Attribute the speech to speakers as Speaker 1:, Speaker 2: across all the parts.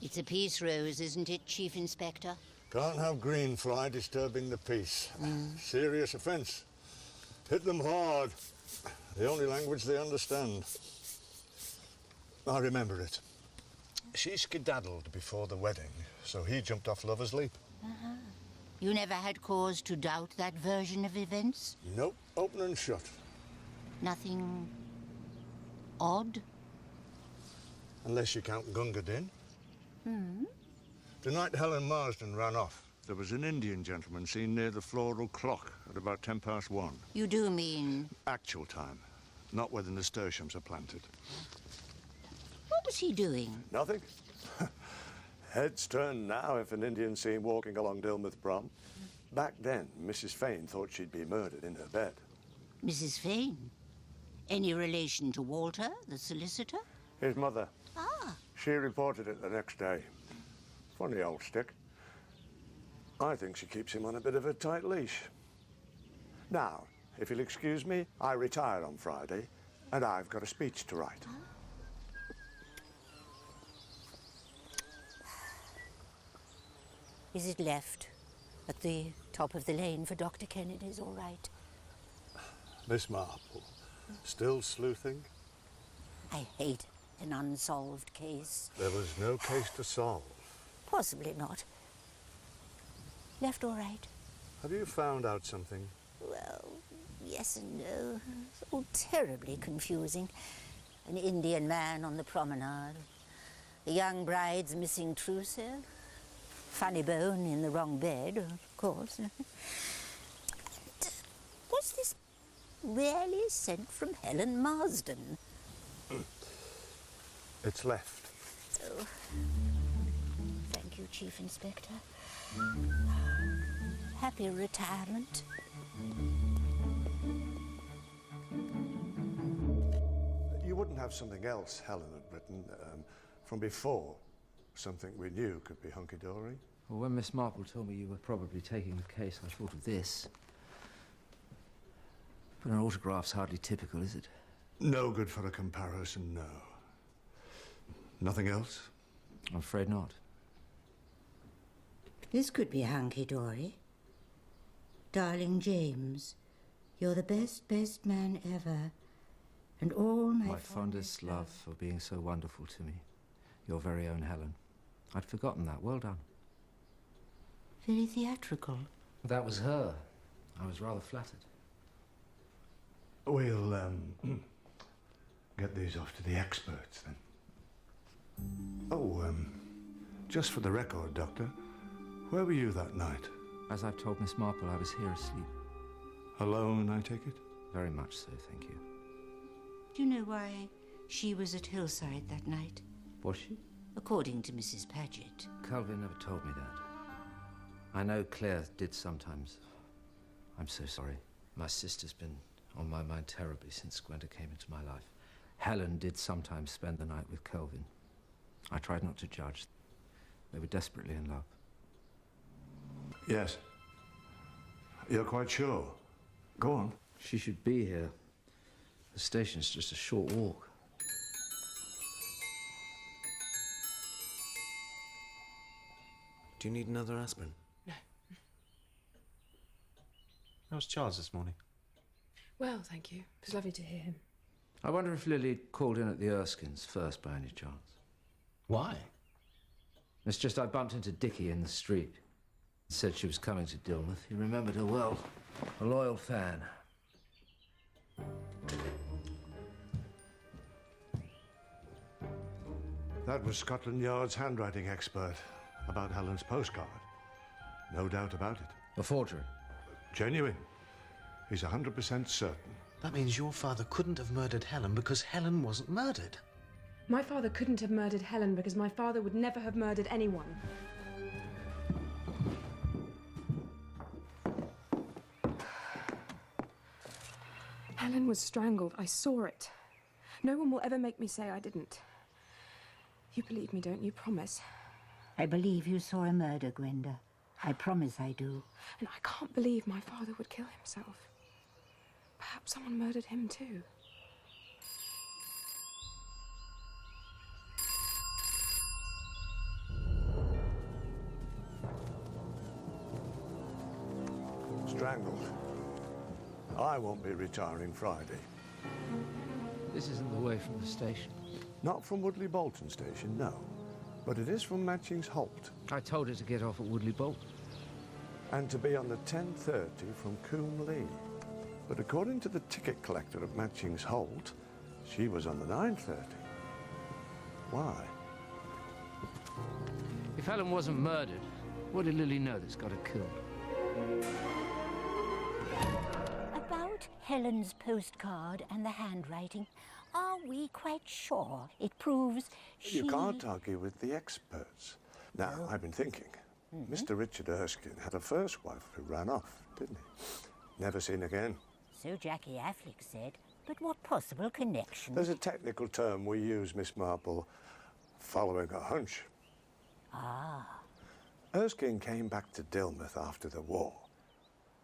Speaker 1: It's a peace rose, isn't it, Chief Inspector?
Speaker 2: Can't have green fly disturbing the peace. Serious offence. Hit them hard. The only language they understand. I remember it. She skedaddled before the wedding, so he jumped off Lover's Leap.
Speaker 1: You never had cause to doubt that version of events?
Speaker 2: Nope, open and shut.
Speaker 1: Nothing odd?
Speaker 2: Unless you count Gunga Din. The night Helen Marsden ran off, there was an Indian gentleman seen near the floral clock at about 1:10.
Speaker 1: You do mean...
Speaker 2: Actual time, not where the nasturtiums are planted.
Speaker 1: What was he doing?
Speaker 2: Nothing. Heads turn now if an Indian's seen walking along Dilmouth Prom. Back then, Mrs. Fane thought she'd be murdered in her bed.
Speaker 1: Mrs. Fane? Any relation to Walter, the solicitor?
Speaker 2: His mother.
Speaker 1: Ah.
Speaker 2: She reported it the next day. Funny old stick. I think she keeps him on a bit of a tight leash. Now, if you'll excuse me, I retire on Friday, and I've got a speech to write.
Speaker 1: Is it left at the top of the lane for Dr. Kennedy's, all right?
Speaker 2: Miss Marple, still sleuthing?
Speaker 1: I hate an unsolved case.
Speaker 2: There was no case to solve.
Speaker 1: Possibly not. Left all right?
Speaker 2: Have you found out something?
Speaker 1: Well, yes and no. It's all terribly confusing. An Indian man on the promenade. The young bride's missing trousseau. Funny bone in the wrong bed, of course. What's this really sent from Helen Marsden?
Speaker 2: It's left.
Speaker 1: Oh. Thank you, Chief Inspector. Happy retirement.
Speaker 2: You wouldn't have something else Helen had written from before? Something we knew could be hunky-dory?
Speaker 3: Well, when Miss Marple told me you were probably taking the case, I thought of this. But an autograph's hardly typical, is it?
Speaker 2: No good for a comparison, no. Nothing else?
Speaker 3: I'm afraid not.
Speaker 1: This could be hunky-dory. Darling James, you're the best man ever. And all my
Speaker 3: fondest love for being so wonderful to me. Your very own Helen. I'd forgotten that. Well done.
Speaker 1: Very theatrical.
Speaker 3: That was her. I was rather flattered.
Speaker 2: We'll, get these off to the experts, then. Oh, just for the record, Doctor, where were you that night?
Speaker 3: As I've told Miss Marple, I was here asleep.
Speaker 2: Alone, I take it?
Speaker 3: Very much so, thank you.
Speaker 1: Do you know why she was at Hillside that night?
Speaker 3: Was she?
Speaker 1: According to Mrs. Paget.
Speaker 3: Kelvin never told me that. I know Claire did sometimes. I'm so sorry. My sister's been on my mind terribly since Gwenda came into my life. Helen did sometimes spend the night with Kelvin. I tried not to judge. They were desperately in love.
Speaker 2: Yes. You're quite sure? Go on.
Speaker 3: She should be here. The station's just a short walk.
Speaker 4: Do you need another aspirin?
Speaker 5: No.
Speaker 4: How was Charles this morning?
Speaker 5: Well, thank you. It was lovely to hear him.
Speaker 3: I wonder if Lily called in at the Erskines first by any chance.
Speaker 4: Why?
Speaker 3: It's just I bumped into Dickie in the street. Said she was coming to Dilmouth. He remembered her well. A loyal fan.
Speaker 2: That was Scotland Yard's handwriting expert about Helen's postcard. No doubt about it.
Speaker 3: A forgery?
Speaker 2: Genuine. He's 100% certain.
Speaker 4: That means your father couldn't have murdered Helen because Helen wasn't murdered.
Speaker 5: My father couldn't have murdered Helen because my father would never have murdered anyone. Helen was strangled. I saw it. No one will ever make me say I didn't. You believe me, don't you? Promise.
Speaker 1: I believe you saw a murder, Gwenda. I promise I do.
Speaker 5: And I can't believe my father would kill himself. Perhaps someone murdered him too.
Speaker 2: tangled. I won't be retiring Friday.
Speaker 3: This isn't the way from the station.
Speaker 2: Not from Woodley Bolton Station, no. But it is from Matching's Holt.
Speaker 3: I told her to get off at Woodley Bolt.
Speaker 2: And to be on the 10:30 from Coombe Lee. But according to the ticket collector at Matching's Holt, she was on the 9:30. Why?
Speaker 3: If Helen wasn't murdered, what did Lily know that's got her killed?
Speaker 1: About Helen's postcard and the handwriting, are we quite sure it proves she...
Speaker 2: You can't argue with the experts. Now, I've been thinking. Mr. Richard Erskine had a first wife who ran off, didn't he? Never seen again.
Speaker 1: So Jackie Affleck said. But what possible connection?
Speaker 2: There's a technical term we use, Miss Marple. Following a hunch.
Speaker 1: Ah.
Speaker 2: Erskine came back to Dilmouth after the war.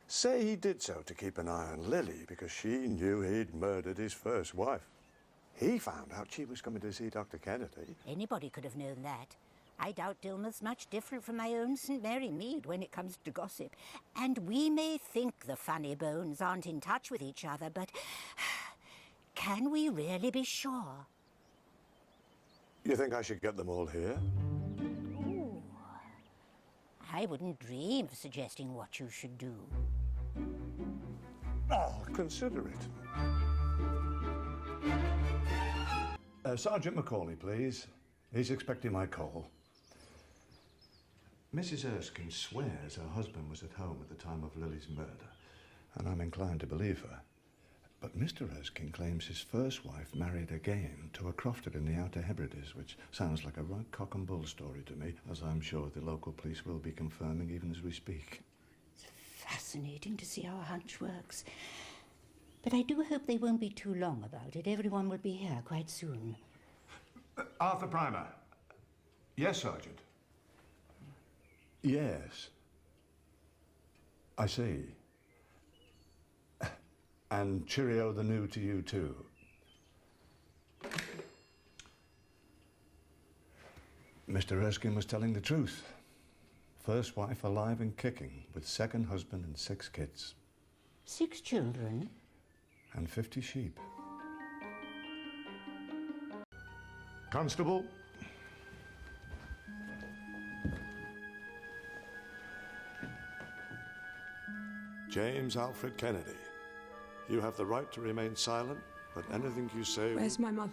Speaker 2: Say he did so to keep an eye on Lily because she knew he'd murdered his first wife. He found out she was coming to see Dr. Kennedy.
Speaker 1: Anybody could have known that. I doubt Dilmouth's much different from my own St. Mary Mead when it comes to gossip. And we may think the funny bones aren't in touch with each other, but can we really be sure?
Speaker 2: You think I should get them all here?
Speaker 1: Ooh. I wouldn't dream of suggesting what you should do.
Speaker 2: I'll consider it. Sergeant Macaulay, please. He's expecting my call. Mrs. Erskine swears her husband was at home at the time of Lily's murder, and I'm inclined to believe her. But Mr. Erskine claims his first wife married again to a crofter in the Outer Hebrides, which sounds like a right cock and bull story to me, as I'm sure the local police will be confirming even as we speak.
Speaker 1: It's fascinating to see how a hunch works. But I do hope they won't be too long about it. Everyone will be here quite soon.
Speaker 2: Arthur Primer. Yes, Sergeant. Yes. I see. And cheerio the new to you, too. Mr. Erskine was telling the truth. First wife alive and kicking, with second husband and 6 kids.
Speaker 1: 6 children?
Speaker 2: And 50 sheep. Constable. James Alfred Kennedy. You have the right to remain silent, but anything you say...
Speaker 5: Where's my mother?